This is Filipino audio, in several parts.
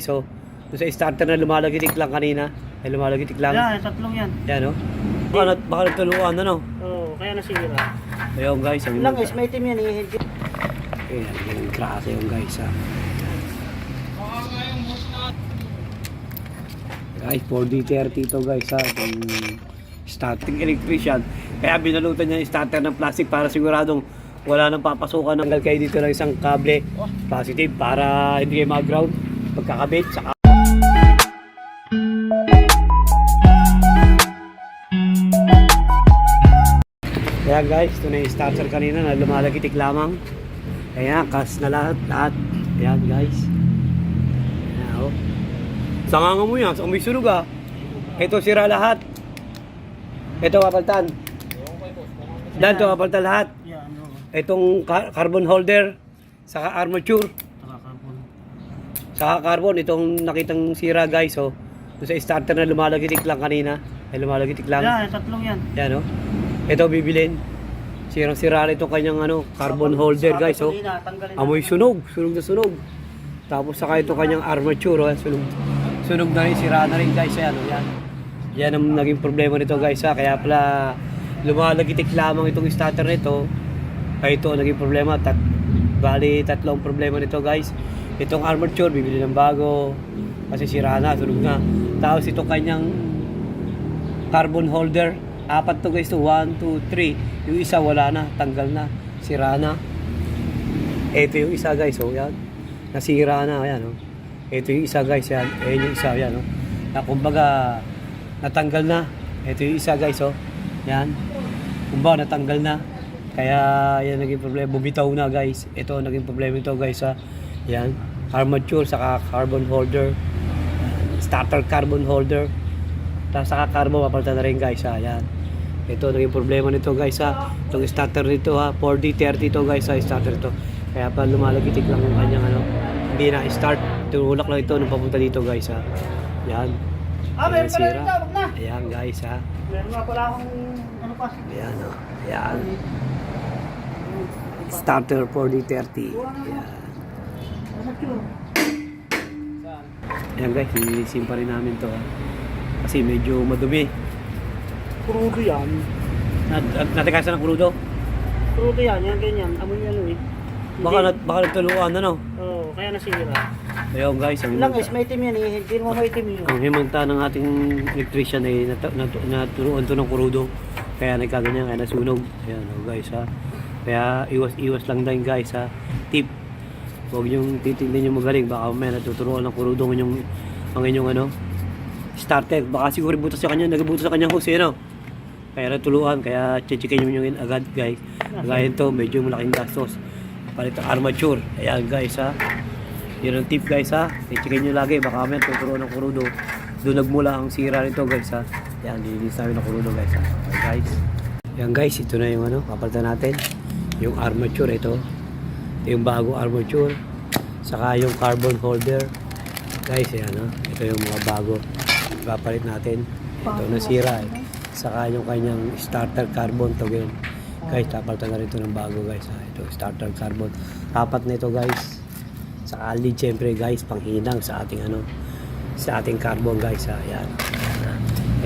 So, doon sa starter na lumalagitik lang kanina. Ay lumalagitik lang. Yan, tatlong yan. Yan, no? Baka nagtuluan, ano? Oo, kaya nasira. Ayun, guys. Ang Lang guys, may itim yan eh. Ayan, ganun klase yung guys, ha. Guys, 4D30 ito, guys, ha. Itong starting electrician. Kaya binalutan niya yung starter ng plastic para siguradong wala nang papasukan. Hanggal kayo dito ng isang kable positive para hindi kayo mag-ground pagkakabit. Saka kaya guys, ito na yung starter kanina na lumalagitik lamang. Kaya kas na lahat. Ayan guys. Ayan, oh. Sanganga mo yan, may sunog ah. Ito sira lahat. Ito kapaltan. Dan, ito kapaltan lahat. Itong carbon holder, saka armature, saka carbon, itong nakitang sira guys, oh. Doon sa starter na lumalagitik lang kanina. Ay lumalagitik lang. Yan, tatlong yan. Yan, oh. Ito bibilin. Sirang-sira ito kanyang carbon holder guys, oh. Amoy sunog na sunog. Tapos saka ito kanyang armature, oh. Sunog na rin, sira na rin guys. Ayan, oh. Yan ang naging problema nito guys, ha. Kaya pala lumalagitik lamang itong starter nito. Kaya ito naging problema. Bali, tatlong problema nito guys. Itong armature, bibili ng bago kasi sira na, sunog na. Tapos ito kanyang carbon holder, apat to guys, to 1, 2, 3. Yung isa wala na, tanggal na, sira na. Ito yung isa guys, oh, yan. Nasira na, yan, oh. Ito yung isa guys, yan. Ayan yung isa, yan, oh. Na kumbaga natanggal na. Ito yung isa guys, oh. Yan. Kumbaga natanggal na. Kaya yan naging problema, bumitaw na guys. Ito naging problema ito guys, ha. Yan, armature saka carbon holder. Starter carbon holder. Tapos saka carbon papalitan na rin guys, ha. Yan. Ito naging problema nito guys, ha. Itong starter nito, ha. 4D30 ito guys, ha. Starter ito. Kaya pa lumalagitik lang yung kanyang hindi na start. Tulak lang ito nung papunta dito guys, ha. Yan. Meron pala rin daw, wag na. Ayan guys, ha. Meron nga pala akong pa. Ayan, oh. Ayan. Starter 4D30. Ayan. Ayan guys, lilinisin pa rin namin to, ha. Kasi medyo madumi. Krudo yan. Natikasan ng krudo? Krudo yan, yan ganyan. Amoy yan eh. Baka nagtuluan, ano? Oo, kaya nasira. Ayun guys, Lang guys, may itim yan eh. Hindi mo may itim yun. ang himanta ng ating electrician ay naturuan to ng krudo. Kaya nagkaganyan, kaya nasunog. Ayan, oh guys, ha. Kaya iwas lang din guys, ha. Tip, huwag niyong titignan nyo magaling. Baka may natuturuan ng krudo ang inyong starter. Baka siguro butas sa kanya, nagbutas sa kanyang hose, ano. Kaya natuluan, kaya chichikin nyo yun agad guys. Gaya ito, medyo malaking gastos. Palit ang armature. Ayan guys, ha. Yun ang tip guys, ha. Chichikin nyo lagi, baka may natuturuan ng krudo. Doon nagmula ang sira nito guys, ha. Ayan, dilinis namin ng krudo guys, ha. Okay guys. Ayan guys, ito na yung papalitan natin. Yung armature ito. Ito yung bagong armature. Saka yung carbon holder. Guys, ayan, ha. Ito yung mga bago. Ipapalit natin. Ito nasira eh. Saka yung kanyang starter carbon to ganyan. Guys, papalitan na rin ito ng bago guys, ha. Ito starter carbon. Apat na ito guys. Saka lead syempre guys, panghinang sa ating sa ating carbon guys, ha. Ayan.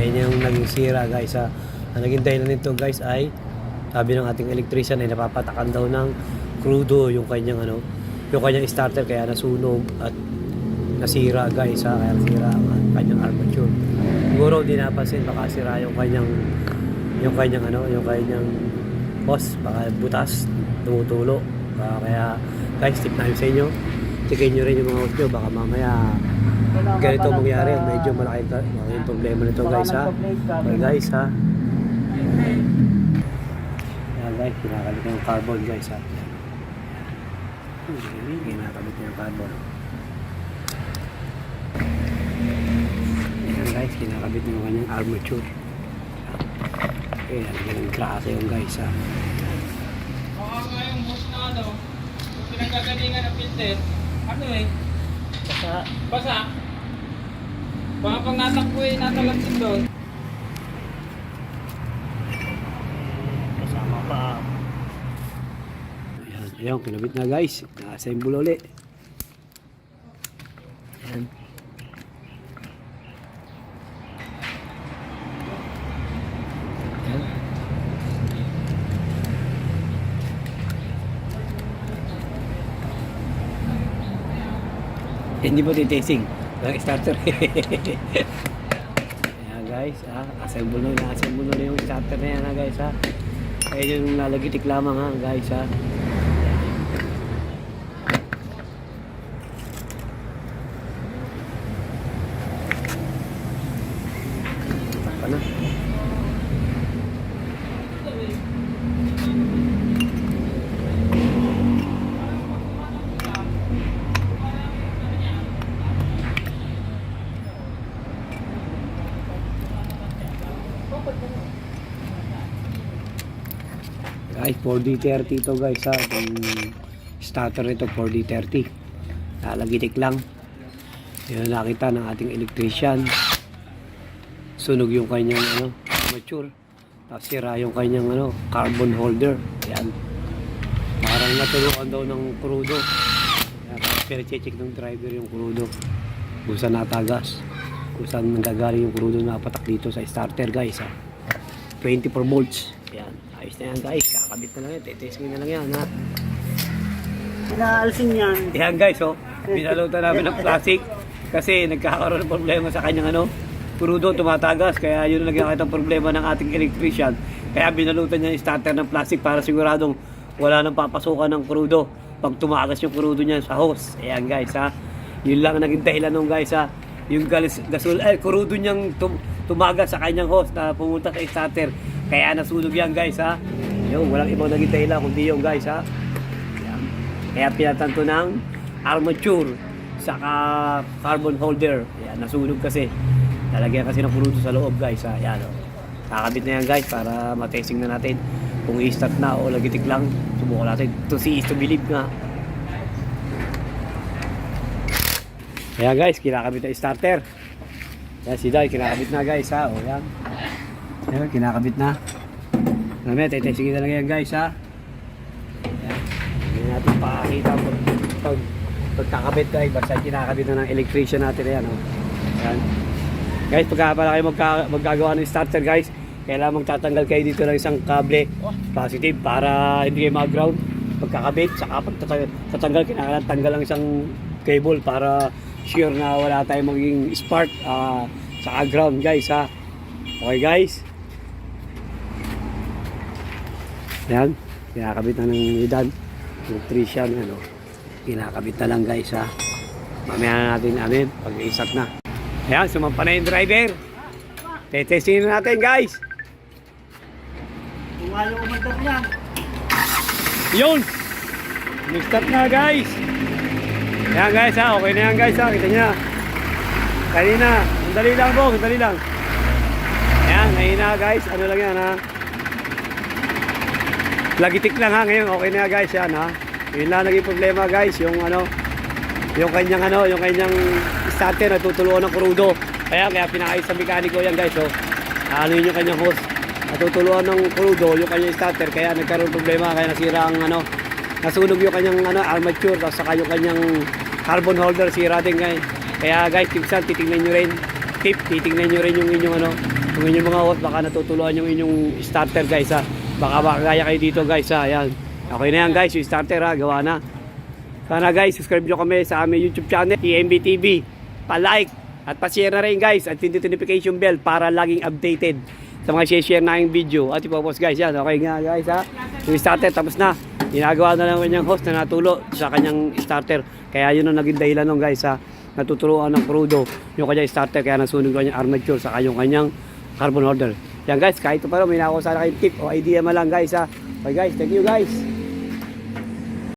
Ayan yung naging sira guys, ha. Ang naging dahilan nito guys ay sabi ng ating electrician ay napapatakan daw ng krudo yung kanyang yung kanyang starter, kaya nasunog at nasira guys, ha. Kaya nasira ang kanyang armature. Siguro di napansin, baka sira yung kanyang hose, baka butas, tumutulo. Kaya guys, tip namin sa inyo, checkin nyo rin yung mga hose nyo, baka mamaya ganito mangyari. Medyo malaking problema nito guys, ha. Okay guys, ha. Ayan guys, kinakabit na yung carbon guys, ha. Kinakabit na yung carbon. Ayan guys, kinakabit na yung kanyang armature. Ayan, ganang klase yung guys, ha. Baka nga yung hose na pinagkagalingan ng filter, basa. Baka pag natakbo natalagsin doon. Kasama pa. Ayan, kinabit na guys. Naka-assemble ulit. Ayan. Hindi mo titesting. Walang starter. Ayan guys, assemble na yung starter na yan guys ha. Ayun yung nalagitik lamang ha guys ha. Takpan na. Guys, 4D30 ito guys ha. Itong starter nito 4D30. Nalagitik lang. Yan ang nakita ng ating electrician. Sunog yung kanyang armature. Tapos sira yung kanyang carbon holder. Yan. Parang natuluan daw ng krudo. Yan, tapos pinacheck ng driver yung krudo. Kung saan natagas. Kung saan nanggagaling yung krudo na patak dito sa starter guys ha. 24 volts. Yan. Ayos na yan guys. Kakabit na lang yan. Tetesting na lang yan ha. Pinaalsin yan. Yan guys binalutan namin ng plastic. Kasi nagkakaroon ng problema sa kanyang krudo tumatagas. Kaya yun ang nagkakaroon ng problema ng ating electrician. Kaya binalutan niya yung starter ng plastic para siguradong wala nang papasukan ng krudo pag tumagas yung krudo niya sa hose. Ayan guys ha. Yun lang ang naging dahilan nung guys ha. Yung krudo niyang tumagas sa kanyang hose na pumunta sa starter. Kaya nasunog yan guys ha. Yung walang ibang naging dahilan kundi yung guys ha. Ayan. Kaya pinatanto ng armature saka carbon holder. Ayan, nasunog kasi. Lalagyan kasi ng krudo sa loob guys ha. Ayan kakabit na yan guys para matesting na natin kung i-start na o lagitik lang. Subukan natin. To see is to believe nga. Ayan guys, kinakabit na starter. Ayan si Dai, kinakabit na guys ha. O yan. Ayan, kinakabit na. Mamaya, tetestingin na lang yan guys ha. Ayan. Hindi natin pakakita pagkakabit guys. Basta kinakabit na ng electrician natin. Ayan o. Ayan. Guys, pagka pala kayo maggagawa ng starter guys, kailangan magtatanggal kayo dito ng isang kable positive para hindi kayo mag-ground pagkakabit. Saka pagtatanggal, kinakailangan tanggal ang isang cable para sure na wala tayong magiging spark sa ground guys ha. Okay guys. Yan, kinakabit na ng idan electrician kinakabit na lang guys ha. Mamaya natin pag isak na. Ayan, sumampa na yung driver. Tetestingin na natin guys. Kung ayaw umandar yan. Yun, nag-start na guys. Ayan guys ha, okay na yan guys ha. Kita nyo kanina, sandali lang bro, sandali lang. Ayan, ngayon na guys, ano lang yan ha. Lagitik lang ha, ngayon okay na guys yan ha. Yun lang naging problema guys, yung kanyang starter natutuluan ng krudo. Kaya pinakayos sa mekaniko yan guys ano yun yung kanyang hose. Natutuluan ng krudo yung kanyang starter kaya nagkaroon problema, kaya nasira ang nasunog yung kanyang armature, tapos saka yung kanyang carbon holder sira din guys. Kaya guys, tipsan, titingnan nyo rin yung inyong mga hose, baka natutuluan yung inyong starter guys ha. Baka makagaya kayo dito guys ha. Ayan, okay na yan guys, yung starter ha, gawa na. Sana guys, subscribe nyo kami sa aming YouTube channel, EMB TV. Pa-like at pa-share na rin guys at pindutin notification bell para laging updated sa mga share na yung video. At ipopost guys yan. Okay nga guys ha. Yung starter tapos na. Ginagawa na lang yung host na natulo sa kanyang starter. Kaya yun ang naging dahilan nung guys ha. Natuturuan ng krudo yung kanyang starter kaya nasunog kanyang armature saka yung kanyang carbon holder. Yan guys, kahit pa rin may nakakuha sana kayong tip o idea man lang guys ha. Okay guys, thank you guys.